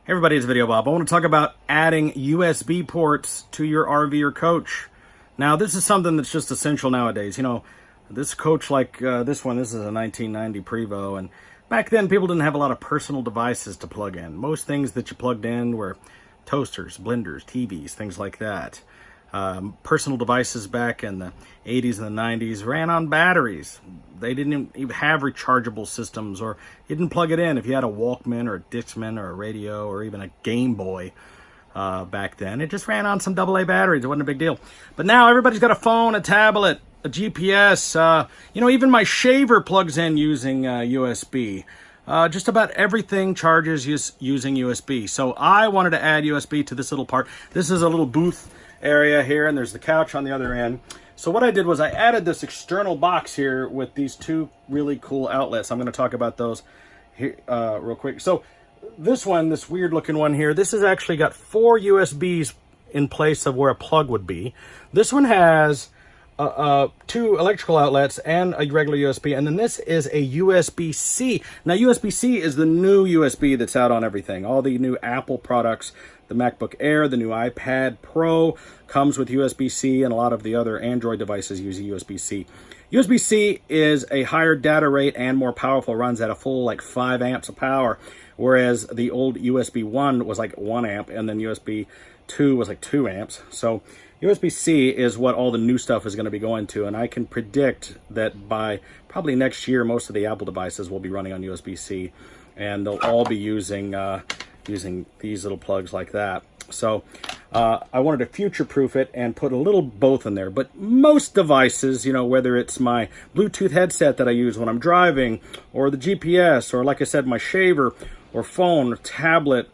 Hey everybody, it's Videobob. I want to talk about adding USB ports to your RV or coach. Now, this is something that's just essential nowadays. You know, this coach like this one, this is a 1990 Prevo, and back then people didn't have a lot of personal devices to plug in. Most things that you plugged in were toasters, blenders, TVs, things like that. Personal devices back in the 80s and the 90s ran on batteries. They didn't even have rechargeable systems, or you didn't plug it in. If you had a Walkman or a Dixman or a radio or even a Game Boy back then, it just ran on some AA batteries. It wasn't a big deal. But now everybody's got a phone, a tablet, a GPS. You know, even my shaver plugs in using USB. Just about everything charges using USB. So I wanted to add USB to this little part. This is a little booth area here, and there's the couch on the other end. So what I did was I added this external box here with these two really cool outlets. I'm going to talk about those here real quick. So this one, this weird looking one here, this has actually got 4 USBs in place of where a plug would be. This one has 2 electrical outlets and a regular USB, and then this is a USB-C. Now, USB-C is the new USB that's out on everything. All the new Apple products, the MacBook Air, the new iPad Pro comes with USB-C, and a lot of the other Android devices use USB-C. USB-C is a higher data rate and more powerful, runs at a full like 5 amps of power, whereas the old USB 1 was like 1 amp, and then USB 2 was like 2 amps. So USB-C is what all the new stuff is going to be going to, and I can predict that by probably next year, most of the Apple devices will be running on USB-C, and they'll all be using these little plugs like that. So I wanted to future-proof it and put a little both in there. But most devices, you know, whether it's my Bluetooth headset that I use when I'm driving, or the GPS, or like I said, my shaver, or phone, or tablet,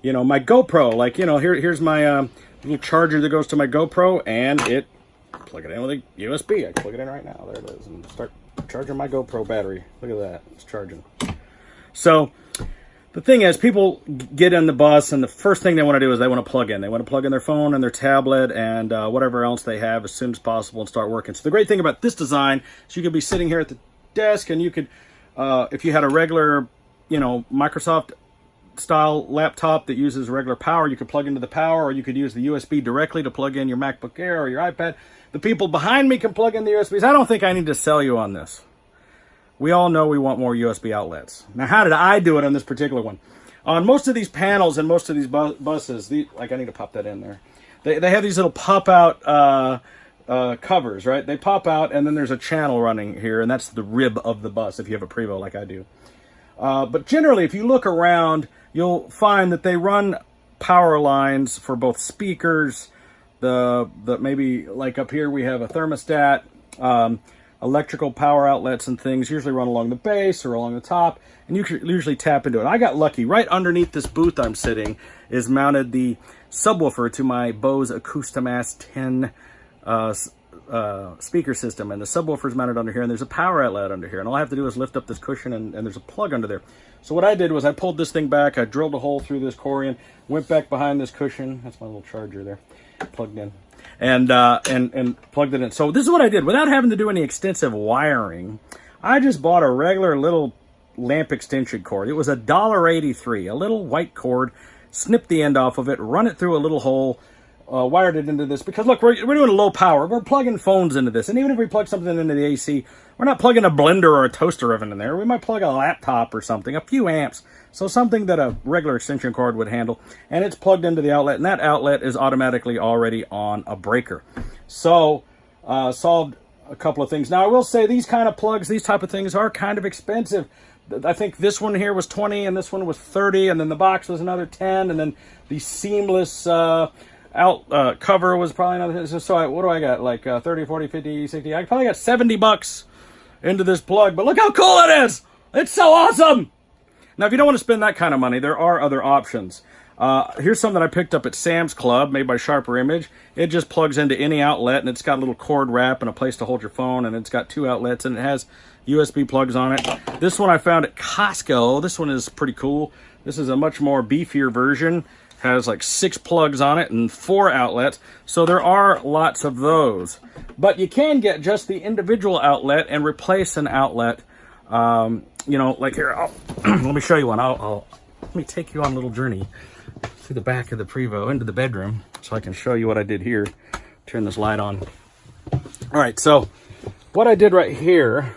you know, my GoPro, like, you know, here's my little charger that goes to my GoPro, and it plug it in with a USB. I plug it in right now. There it is, and start charging my GoPro battery. Look at that, it's charging. So the thing is, people get in the bus, and the first thing they want to do is they want to plug in. They want to plug in their phone and their tablet and whatever else they have as soon as possible and start working. So the great thing about this design is you could be sitting here at the desk, and you could, if you had a regular, you know, Microsoft style laptop that uses regular power, you could plug into the power, or you could use the USB directly to plug in your MacBook Air or your iPad. The people behind me can plug in the USBs. I don't think I need to sell you on this. We all know we want more USB outlets. Now, how did I do it on this particular one? On most of these panels and most of these buses, like, I need to pop that in there. They have these little pop-out covers, right? They pop out, and then there's a channel running here, and that's the rib of the bus if you have a Prevo like I do. But generally, if you look around, you'll find that they run power lines for both speakers, the maybe like up here we have a thermostat, electrical power outlets and things usually run along the base or along the top, and you can usually tap into it. I got lucky. Right underneath this booth I'm sitting is mounted the subwoofer to my Bose Acoustimass 10 speaker system, and the subwoofer is mounted under here, and there's a power outlet under here, and all I have to do is lift up this cushion, and there's a plug under there. So what I did was I pulled this thing back, I drilled a hole through this Corian, went back behind this cushion, that's my little charger there, plugged in, and plugged it in. So this is what I did. Without having to do any extensive wiring, I just bought a regular little lamp extension cord. It was $1.83, a little white cord, snipped the end off of it, run it through a little hole, wired it into this, because look, we're doing low power. We're plugging phones into this, and even if we plug something into the AC, we're not plugging a blender or a toaster oven in there. We might plug a laptop or something, a few amps, so something that a regular extension cord would handle, and it's plugged into the outlet, and that outlet is automatically already on a breaker. So solved a couple of things. Now, I will say these kind of plugs, these type of things are kind of expensive. I think this one here was 20, and this one was 30, and then the box was another 10, and then the seamless cover was probably another. So what do I got? Like 30, 40, 50, 60. I probably got $70 into this plug, but look how cool it is. It's so awesome. Now, if you don't want to spend that kind of money, there are other options. Here's something I picked up at Sam's Club, made by Sharper Image. It just plugs into any outlet, and it's got a little cord wrap and a place to hold your phone, and it's got 2 outlets, and it has USB plugs on it. This one I found at Costco. This one is pretty cool. This is a much more beefier version. Has like 6 plugs on it and 4 outlets, so there are lots of those. But you can get just the individual outlet and replace an outlet. You know, like here, let me show you one. I'll let me take you on a little journey through the back of the Prevo into the bedroom so I can show you what I did here. Turn this light on. All right, so what I did right here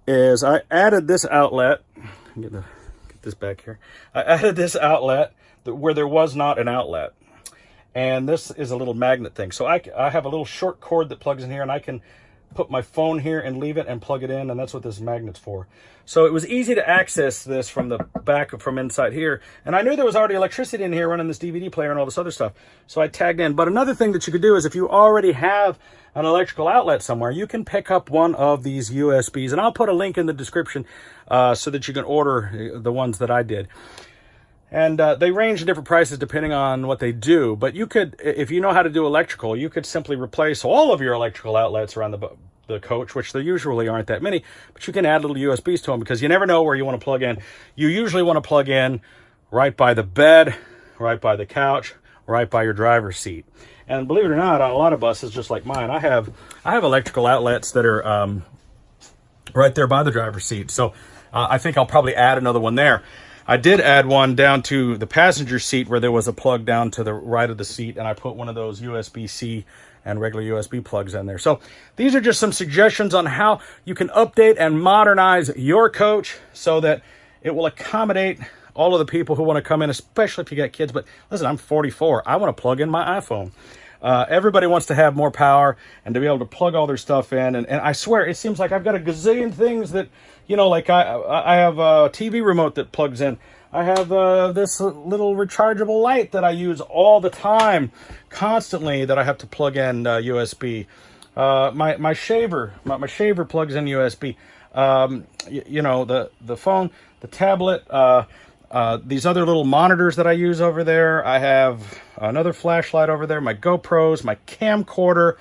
is I added this outlet. Get this back here. I added this outlet where there was not an outlet. And this is a little magnet thing. So I have a little short cord that plugs in here, and I can put my phone here and leave it and plug it in, and that's what this magnet's for. So it was easy to access this from the back, from inside here. And I knew there was already electricity in here running this DVD player and all this other stuff. So I tagged in. But another thing that you could do is if you already have an electrical outlet somewhere, you can pick up one of these USBs. And I'll put a link in the description so that you can order the ones that I did. And they range in different prices depending on what they do. But you could, if you know how to do electrical, you could simply replace all of your electrical outlets around the coach, which there usually aren't that many. But you can add little USBs to them because you never know where you want to plug in. You usually want to plug in right by the bed, right by the couch, right by your driver's seat. And believe it or not, on a lot of buses, just like mine, I have electrical outlets that are right there by the driver's seat. So I think I'll probably add another one there. I did add one down to the passenger seat where there was a plug down to the right of the seat, and I put one of those USB-C and regular USB plugs in there. So these are just some suggestions on how you can update and modernize your coach so that it will accommodate all of the people who want to come in, especially if you got kids. But listen, I'm 44. I want to plug in my iPhone. Everybody wants to have more power and to be able to plug all their stuff in. And I swear, it seems like I've got a gazillion things that, you know, like I have a TV remote that plugs in. I have this little rechargeable light that I use all the time, constantly, that I have to plug in USB. My shaver plugs in USB. You know, the phone, the tablet, these other little monitors that I use over there. I have another flashlight over there, my GoPros, my camcorder,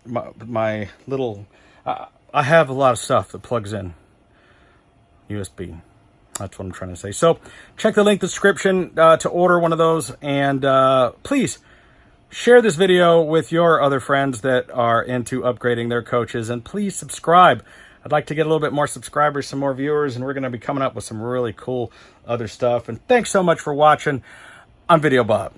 my little... I have a lot of stuff that plugs in USB. That's what I'm trying to say. So check the link in the description to order one of those. And please share this video with your other friends that are into upgrading their coaches. And please subscribe. I'd like to get a little bit more subscribers, some more viewers, and we're going to be coming up with some really cool other stuff. And thanks so much for watching. I'm Videobob.